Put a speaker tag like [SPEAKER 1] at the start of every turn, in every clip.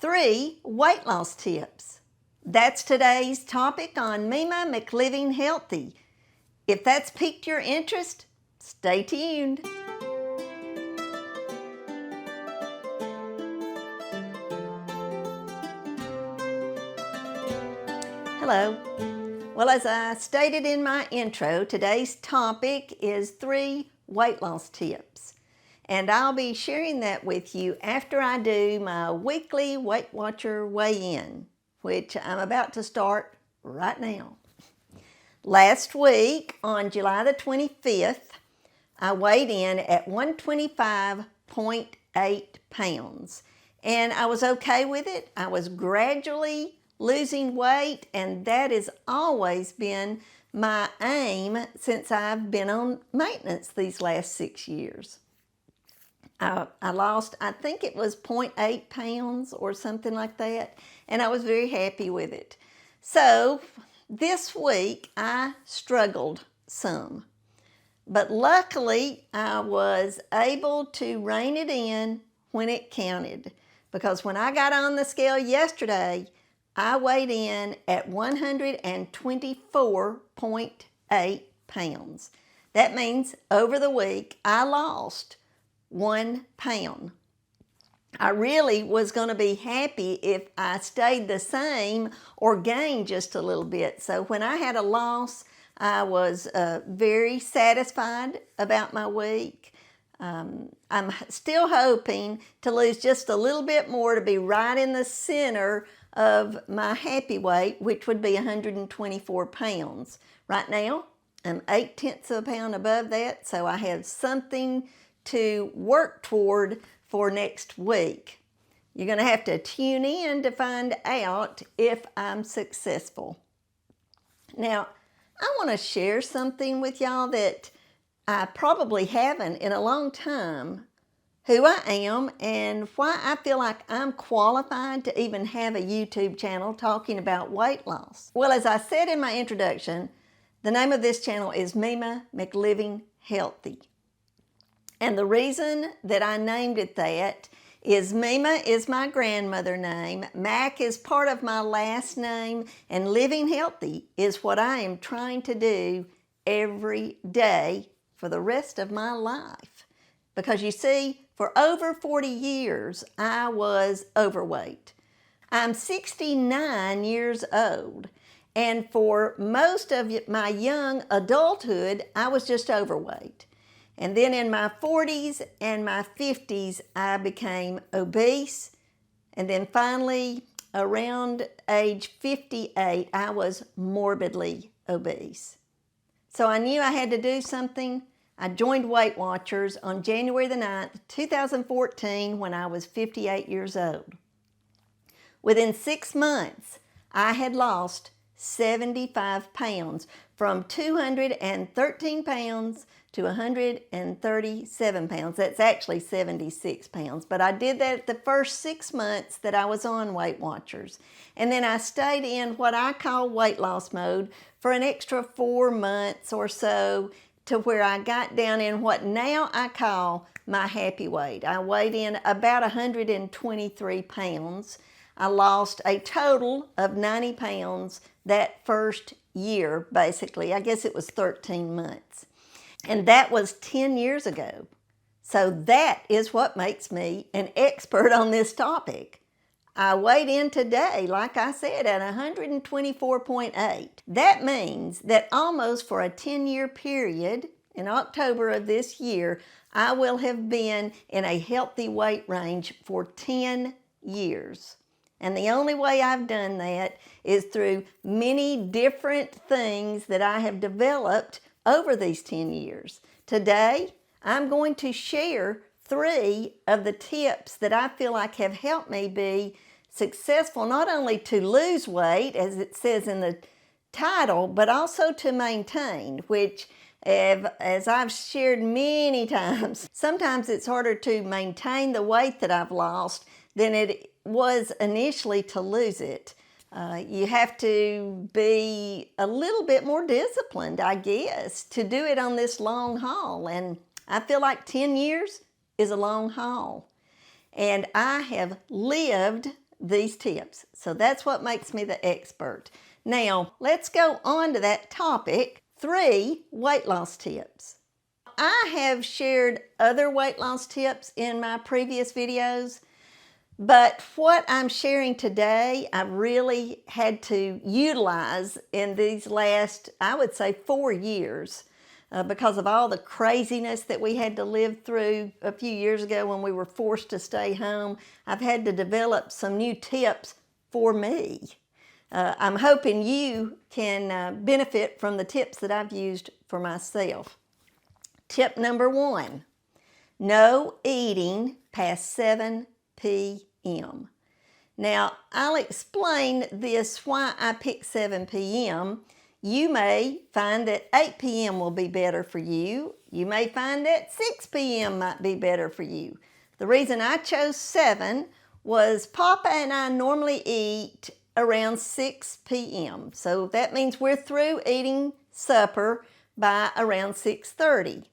[SPEAKER 1] 3 weight loss tips. That's today's topic on Meema McLiving Healthy. If that's piqued your interest, stay tuned. Hello. Well, as I stated in my intro, today's topic is 3 weight loss tips. And I'll be sharing that with you after I do my weekly Weight Watcher weigh-in, which I'm about to start right now. Last week, on July the 25th, I weighed in at 125.8 pounds. And I was okay with it. I was gradually losing weight, and that has always been my aim since I've been on maintenance these last 6 years. I lost, I think it was 0.8 pounds or something like that, and I was very happy with it. So this week I struggled some, but luckily I was able to rein it in when it counted, because when I got on the scale yesterday, I weighed in at 124.8 pounds. That means over the week I lost 1 pound. I really was going to be happy if I stayed the same or gained just a little bit. So when I had a loss, I was very satisfied about my week. I'm still hoping to lose just a little bit more to be right in the center of my happy weight, which would be 124 pounds. Right now, I'm 0.8 of a pound above that, so I have something to work toward for next week. You're going to have to tune in to find out if I'm successful. Now, I want to share something with y'all that I probably haven't in a long time, who I am and why I feel like I'm qualified to even have a YouTube channel talking about weight loss. Well, as I said in my introduction, the name of this channel is Meema McLiving Healthy. And the reason that I named it that is Meema is my grandmother name, Mac is part of my last name, and living healthy is what I am trying to do every day for the rest of my life. Because you see, for over 40 years, I was overweight. I'm 69 years old, and for most of my young adulthood, I was just overweight. And then in my 40s and my 50s, I became obese. And then finally, around age 58, I was morbidly obese. So I knew I had to do something. I joined Weight Watchers on January the 9th, 2014, when I was 58 years old. Within 6 months, I had lost 75 pounds, from 213 pounds to 137 pounds. That's actually 76 pounds, but I did that the first 6 months that I was on Weight Watchers. And then I stayed in what I call weight loss mode for an extra 4 months or so, to where I got down in what now I call my happy weight. I weighed in about 123 pounds. I lost a total of 90 pounds that first year, basically. I guess it was 13 months. And that was 10 years ago. So that is what makes me an expert on this topic. I weighed in today, like I said, at 124.8. That means that almost for a 10-year period, in October of this year, I will have been in a healthy weight range for 10 years. And the only way I've done that is through many different things that I have developed over these 10 years. Today, I'm going to share 3 of the tips that I feel like have helped me be successful, not only to lose weight, as it says in the title, but also to maintain, which, as I've shared many times, sometimes it's harder to maintain the weight that I've lost than it was initially to lose it. You have to be a little bit more disciplined, I guess, to do it on this long haul. And I feel like 10 years is a long haul. And I have lived these tips. So that's what makes me the expert. Now, let's go on to that topic, 3 weight loss tips. I have shared other weight loss tips in my previous videos, but what I'm sharing today, I really had to utilize in these last, I would say, 4 years because of all the craziness that we had to live through a few years ago when we were forced to stay home. I've had to develop some new tips for me. I'm hoping you can benefit from the tips that I've used for myself. Tip number 1, no eating past 7 p.m. Now, I'll explain this why I picked 7 p.m. You may find that 8 p.m. will be better for you. You may find that 6 p.m. might be better for you. The reason I chose 7 was Papa and I normally eat around 6 p.m. So that means we're through eating supper by around 6:30.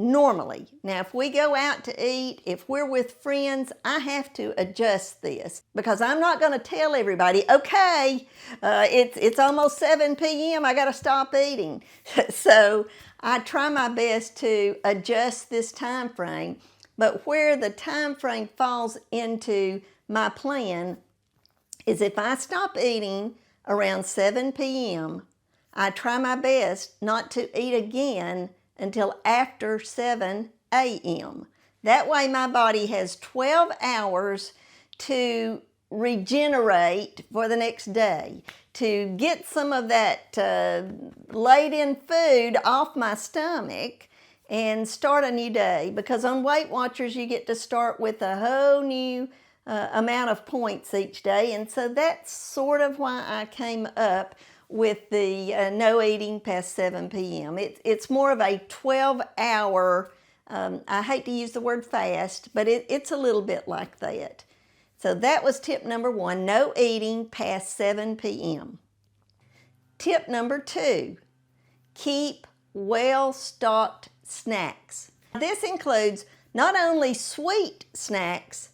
[SPEAKER 1] Normally. Now, if we go out to eat, if we're with friends, I have to adjust this because I'm not going to tell everybody, okay, it's almost 7 p.m., I got to stop eating. So I try my best to adjust this time frame, but where the time frame falls into my plan is if I stop eating around 7 p.m., I try my best not to eat again until after 7 a.m. That way my body has 12 hours to regenerate for the next day, to get some of that laid-in food off my stomach and start a new day. Because on Weight Watchers, you get to start with a whole new amount of points each day. And so that's sort of why I came up with the no eating past 7 p.m. It's more of a 12-hour, I hate to use the word fast, but it's a little bit like that. So that was tip number 1, no eating past 7 p.m. Tip number 2, keep well-stocked snacks. This includes not only sweet snacks,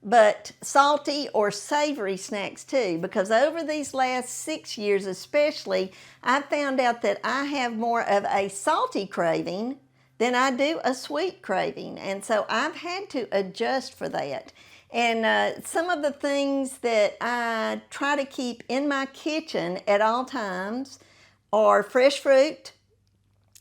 [SPEAKER 1] but salty or savory snacks too, because over these last 6 years especially, I found out that I have more of a salty craving than I do a sweet craving. And so I've had to adjust for that. And some of the things that I try to keep in my kitchen at all times are fresh fruit.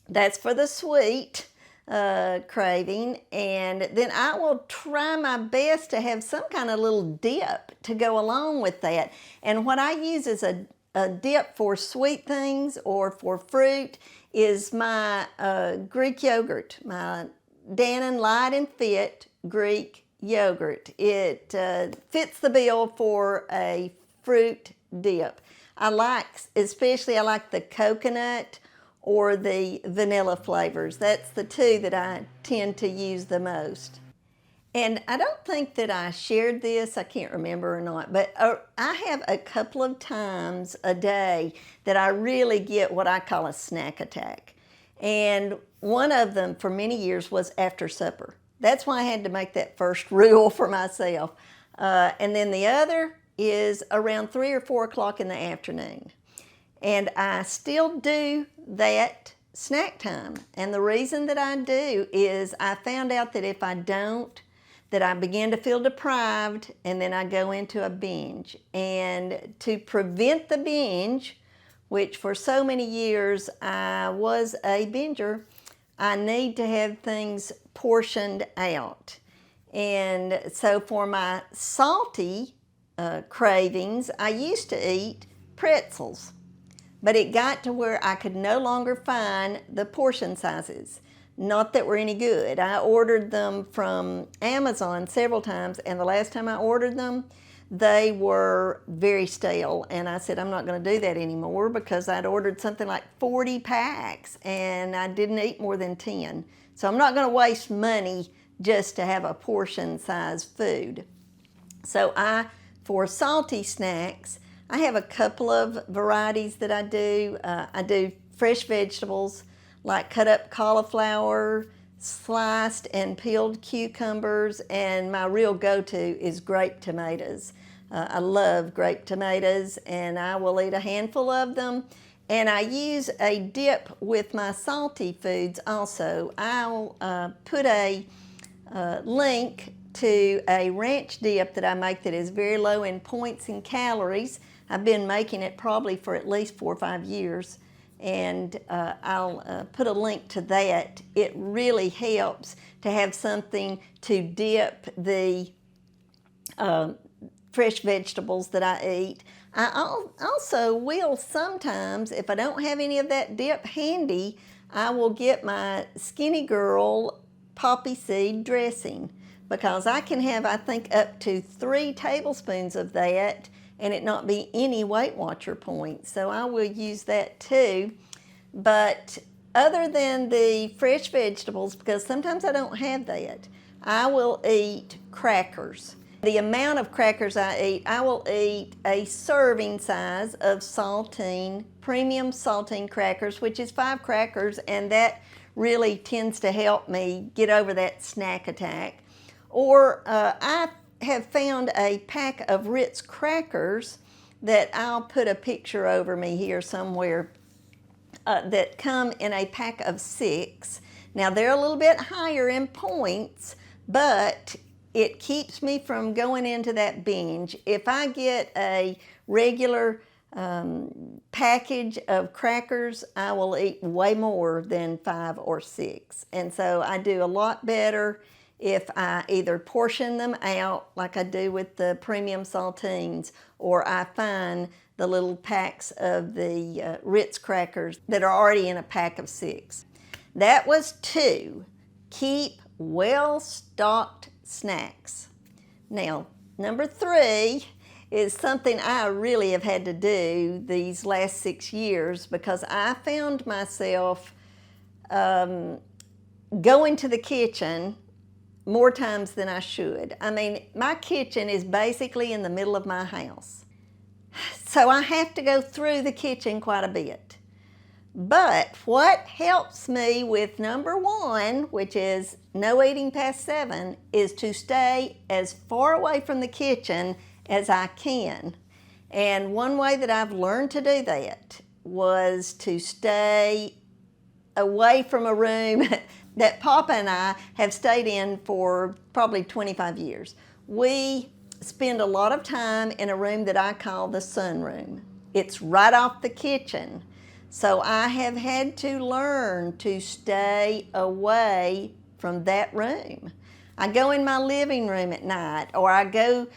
[SPEAKER 1] That's for the sweet craving, and then I will try my best to have some kind of little dip to go along with that. And what I use as a dip for sweet things or for fruit is my Greek yogurt, my Dannon Light and Fit Greek yogurt. It fits the bill for a fruit dip. I like the coconut or the vanilla flavors. That's the 2 that I tend to use the most. And I don't think that I shared this, I can't remember or not, but I have a couple of times a day that I really get what I call a snack attack. And one of them for many years was after supper. That's why I had to make that first rule for myself. And then the other is around 3 or 4 o'clock in the afternoon. And I still do that snack time. And the reason that I do is I found out that if I don't, that I begin to feel deprived and then I go into a binge. And to prevent the binge, which for so many years I was a binger, I need to have things portioned out. And so for my salty cravings, I used to eat pretzels. But it got to where I could no longer find the portion sizes. Not that were any good. I ordered them from Amazon several times, and the last time I ordered them, they were very stale. And I said, I'm not going to do that anymore because I'd ordered something like 40 packs, and I didn't eat more than 10. So I'm not going to waste money just to have a portion-sized food. So for salty snacks, I have a couple of varieties that I do. I do fresh vegetables like cut up cauliflower, sliced and peeled cucumbers, and my real go-to is grape tomatoes. I love grape tomatoes, and I will eat a handful of them. And I use a dip with my salty foods also. I'll put a link to a ranch dip that I make that is very low in points and calories. I've been making it probably for at least 4 or 5 years, and I'll put a link to that. It really helps to have something to dip the fresh vegetables that I eat. I also will sometimes, if I don't have any of that dip handy, I will get my Skinny Girl poppy seed dressing, because I can have, I think, up to 3 tablespoons of that and it not be any Weight Watcher points. So I will use that too. But other than the fresh vegetables, because sometimes I don't have that, I will eat crackers. The amount of crackers I eat, I will eat a serving size of saltine, premium saltine crackers, which is 5 crackers, and that really tends to help me get over that snack attack. Or I have found a pack of Ritz crackers that I'll put a picture over me here somewhere that come in a pack of 6. Now they're a little bit higher in points, but it keeps me from going into that binge. If I get a regular package of crackers, I will eat way more than 5 or 6. And so I do a lot better if I either portion them out like I do with the premium saltines, or I find the little packs of the Ritz crackers that are already in a pack of 6. That was 2. Keep well-stocked snacks. Now, number 3 is something I really have had to do these last 6 years, because I found myself going to the kitchen more times than I should. I mean, my kitchen is basically in the middle of my house. So I have to go through the kitchen quite a bit. But what helps me with number 1, which is no eating past 7, is to stay as far away from the kitchen as I can. And one way that I've learned to do that was to stay away from a room that Papa and I have stayed in for probably 25 years. We spend a lot of time in a room that I call the sunroom. It's right off the kitchen. So I have had to learn to stay away from that room. I go in my living room at night, or I go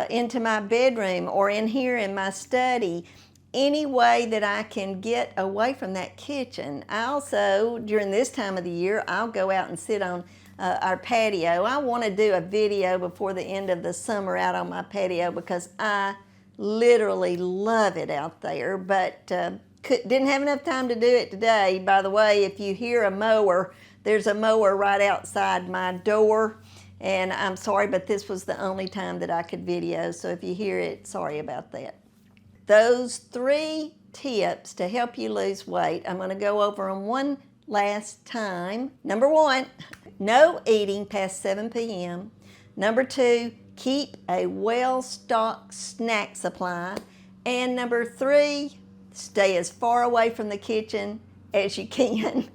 [SPEAKER 1] into my bedroom, or in here in my study, any way that I can get away from that kitchen. I also, during this time of the year, I'll go out and sit on our patio. I want to do a video before the end of the summer out on my patio, because I literally love it out there, but didn't have enough time to do it today. By the way, if you hear a mower, there's a mower right outside my door, and I'm sorry, but this was the only time that I could video, so if you hear it, sorry about that. Those 3 tips to help you lose weight, I'm going to go over them one last time. Number 1, no eating past 7 p.m. Number 2, keep a well-stocked snack supply. And number 3, stay as far away from the kitchen as you can.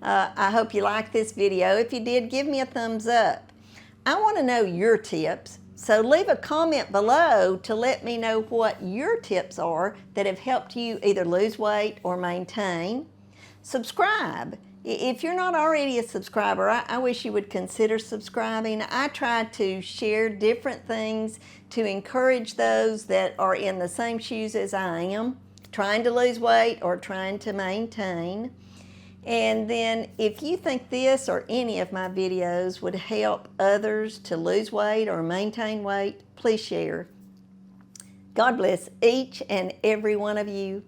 [SPEAKER 1] I hope you liked this video. If you did, give me a thumbs up. I want to know your tips. So leave a comment below to let me know what your tips are that have helped you either lose weight or maintain. Subscribe. If you're not already a subscriber, I wish you would consider subscribing. I try to share different things to encourage those that are in the same shoes as I am, trying to lose weight or trying to maintain. And then if you think this or any of my videos would help others to lose weight or maintain weight, please share. God bless each and every one of you.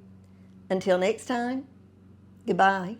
[SPEAKER 1] Until next time, goodbye.